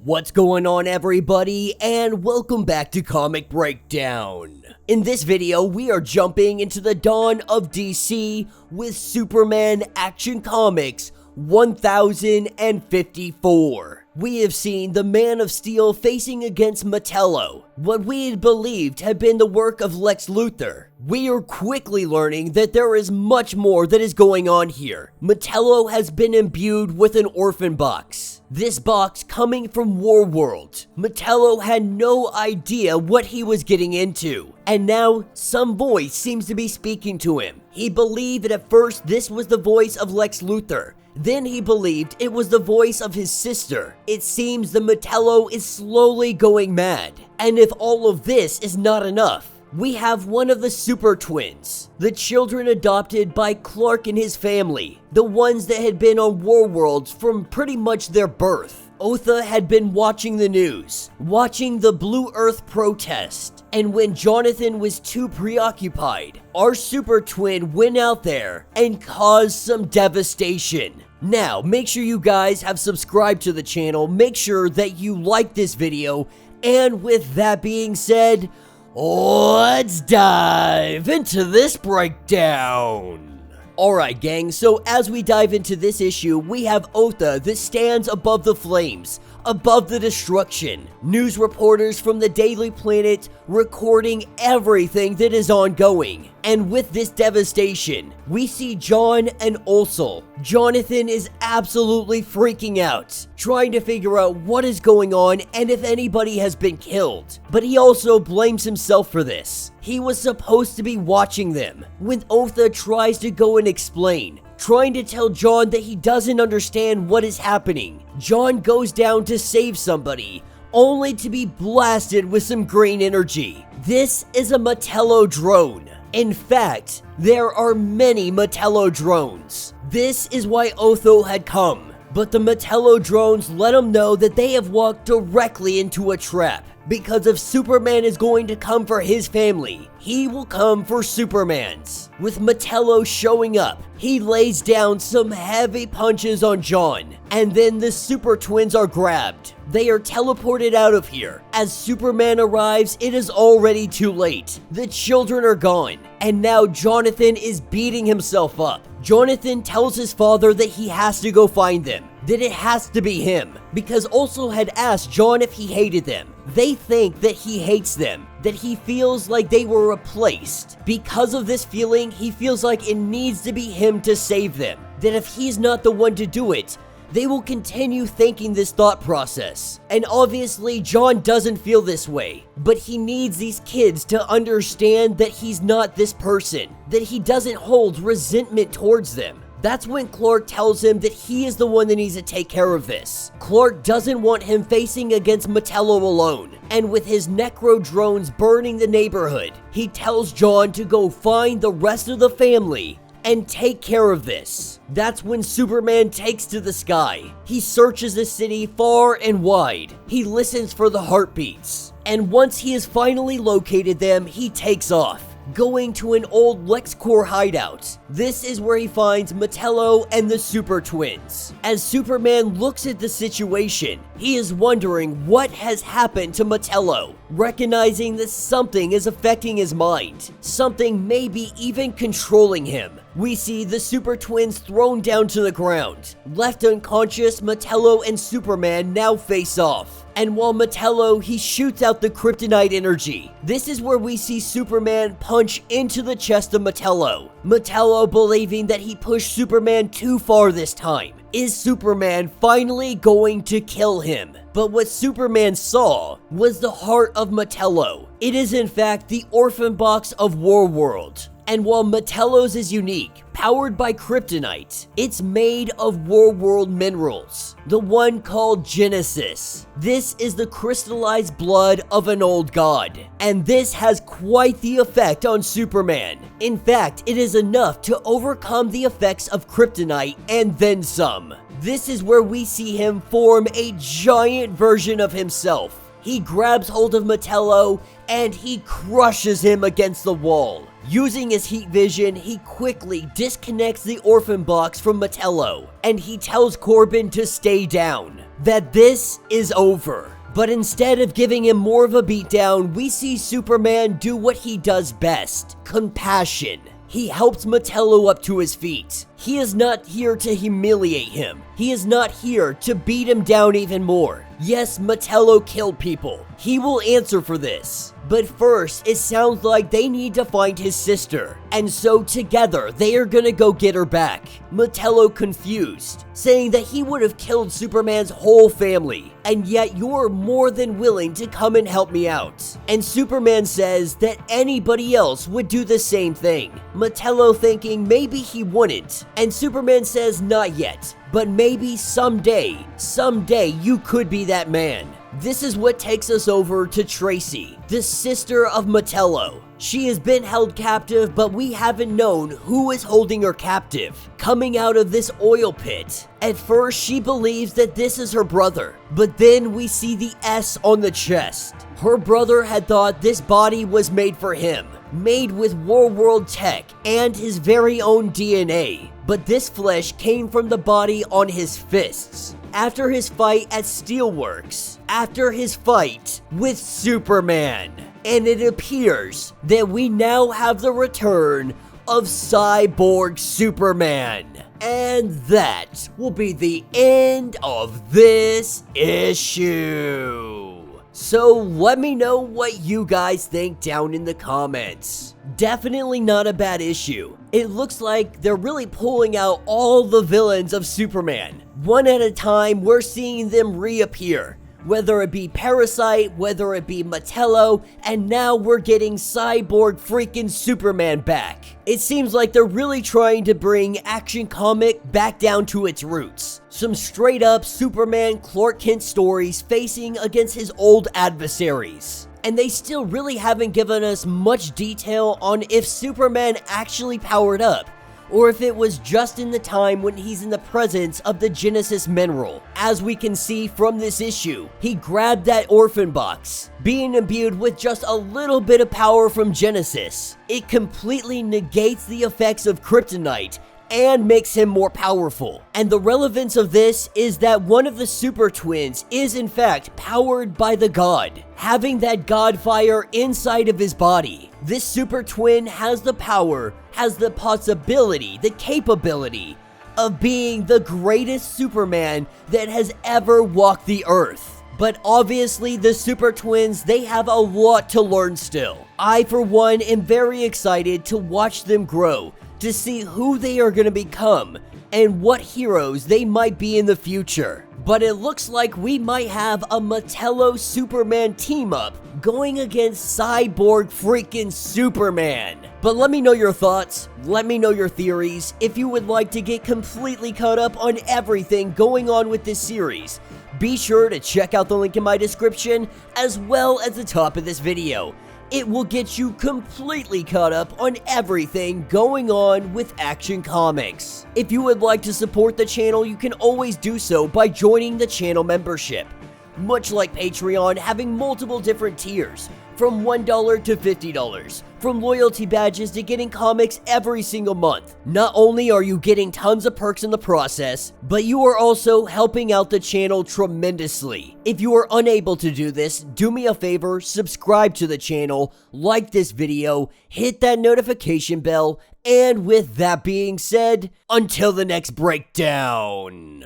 What's going on, everybody, and welcome back to Comic Breakdown. In this video, we are jumping into the dawn of DC with Superman Action Comics 1054. We have seen the Man of Steel facing against Metallo, what we had believed had been the work of Lex Luthor. We are quickly learning that there is much more that is going on here. Metallo has been imbued with an orphan box. This box coming from Warworld. Metallo had no idea what he was getting into, and now some voice seems to be speaking to him. He believed that at first this was the voice of Lex Luthor. Then he believed it was the voice of his sister. It seems the Metallo is slowly going mad. And if all of this is not enough, we have one of the super twins, the children adopted by Clark and his family, the ones that had been on Warworlds from pretty much their birth. Otha had been watching the news, watching the Blue Earth protest, and when Jonathan was too preoccupied, our super twin went out there and caused some devastation. Now, make sure you guys have subscribed to the channel, make sure that you like this video, and with that being said, let's dive into this breakdown. Alright gang, so as we dive into this issue, we have Otha that stands above the flames, above the destruction. News reporters from the Daily Planet recording everything that is ongoing. And with this devastation, we see John and Ursula. Jonathan is absolutely freaking out, trying to figure out what is going on and if anybody has been killed. But he also blames himself for this. He was supposed to be watching them. When Otha tries to go and explain, trying to tell John that he doesn't understand what is happening, John goes down to save somebody, only to be blasted with some green energy. This is a Metallo drone. In fact, there are many Metallo drones. This is why Otho had come. But the Metallo drones let him know that they have walked directly into a trap. Because if Superman is going to come for his family, he will come for Superman's. With Metallo showing up, he lays down some heavy punches on John, and then the super twins are grabbed. They are teleported out of here. As Superman arrives, it is already too late. The children are gone, and now Jonathan is beating himself up. Jonathan tells his father that he has to go find them, that it has to be him, because Ursula had asked John if he hated them. They think that he hates them, that he feels like they were replaced. Because of this feeling, he feels like it needs to be him to save them, that if he's not the one to do it, they will continue thinking this thought process. And obviously, John doesn't feel this way, but he needs these kids to understand that he's not this person, that he doesn't hold resentment towards them. That's when Clark tells him that he is the one that needs to take care of this. Clark doesn't want him facing against Metallo alone, and with his necro drones burning the neighborhood, he tells John to go find the rest of the family and take care of this. That's when Superman takes to the sky. He searches the city far and wide. He listens for the heartbeats. And once he has finally located them, he takes off, going to an old LexCorp hideout. This is where he finds Metallo and the Super Twins. As Superman looks at the situation, he is wondering what has happened to Metallo, recognizing that something is affecting his mind, something maybe even controlling him. We see the Super Twins thrown down to the ground. Left unconscious, Metallo and Superman now face off. And while Metallo, he shoots out the kryptonite energy. This is where we see Superman punch into the chest of Metallo. Metallo believing that he pushed Superman too far this time. Is Superman finally going to kill him? But what Superman saw was the heart of Metallo. It is in fact the orphan box of Warworld. And while Metallo's is unique, powered by kryptonite, it's made of Warworld minerals, the one called Genesis. This is the crystallized blood of an old god, and this has quite the effect on Superman. In fact, it is enough to overcome the effects of kryptonite and then some. This is where we see him form a giant version of himself. He grabs hold of Metallo and he crushes him against the wall. Using his heat vision, he quickly disconnects the orphan box from Metallo, and he tells Corbin to stay down. that this is over. But instead of giving him more of a beatdown, we see Superman do what he does best: compassion. He helps Metallo up to his feet. He is not here to humiliate him. He is not here to beat him down even more. Yes, Metallo killed people. He will answer for this. But first, it sounds like they need to find his sister. And so together, they are gonna go get her back. Metallo confused, saying that he would have killed Superman's whole family, and yet you're more than willing to come and help me out. And Superman says that anybody else would do the same thing. Metallo thinking maybe he wouldn't, and Superman says not yet, but maybe someday you could be that man. This is what takes us over to Tracy, the sister of Metallo. She has been held captive, but we haven't known who is holding her captive. Coming out of this oil pit, at first she believes that this is her brother, but then we see the S on the chest. Her brother had thought this body was made for him, made with World tech and his very own DNA. But this flesh came from the body on his fists. After his fight at Steelworks, after his fight with Superman. And it appears that we now have the return of Cyborg Superman. And that will be the end of this issue. So let me know what you guys think down in the comments. Definitely not a bad issue. It looks like they're really pulling out all the villains of Superman. One at a time, we're seeing them reappear. Whether it be Parasite, whether it be Metallo, and now we're getting Cyborg freaking Superman back. It seems like they're really trying to bring Action Comic back down to its roots. Some straight up Superman Clark Kent stories facing against his old adversaries. And they still really haven't given us much detail on if Superman actually powered up, or if it was just in the time when he's in the presence of the Genesis mineral. As we can see from this issue, he grabbed that orphan box, being imbued with just a little bit of power from Genesis. It completely negates the effects of kryptonite and makes him more powerful. And the relevance of this is that one of the super twins is in fact powered by the god, having that god fire inside of his body. This super twin has the power, has the possibility, the capability of being the greatest Superman that has ever walked the earth. But obviously the super twins, they have a lot to learn still. I for one am very excited to watch them grow, to see who they are going to become and what heroes they might be in the future. But it looks like we might have a Metallo Superman team up going against Cyborg freaking Superman. But let me know your thoughts, let me know your theories. If you would like to get completely caught up on everything going on with this series, be sure to check out the link in my description as well as the top of this video. It will get you completely caught up on everything going on with Action Comics. If you would like to support the channel, you can always do so by joining the channel membership. Much like Patreon, having multiple different tiers, from $1 to $50, from loyalty badges to getting comics every single month. Not only are you getting tons of perks in the process, but you are also helping out the channel tremendously. If you are unable to do this, do me a favor, subscribe to the channel, like this video, hit that notification bell, and with that being said, until the next breakdown.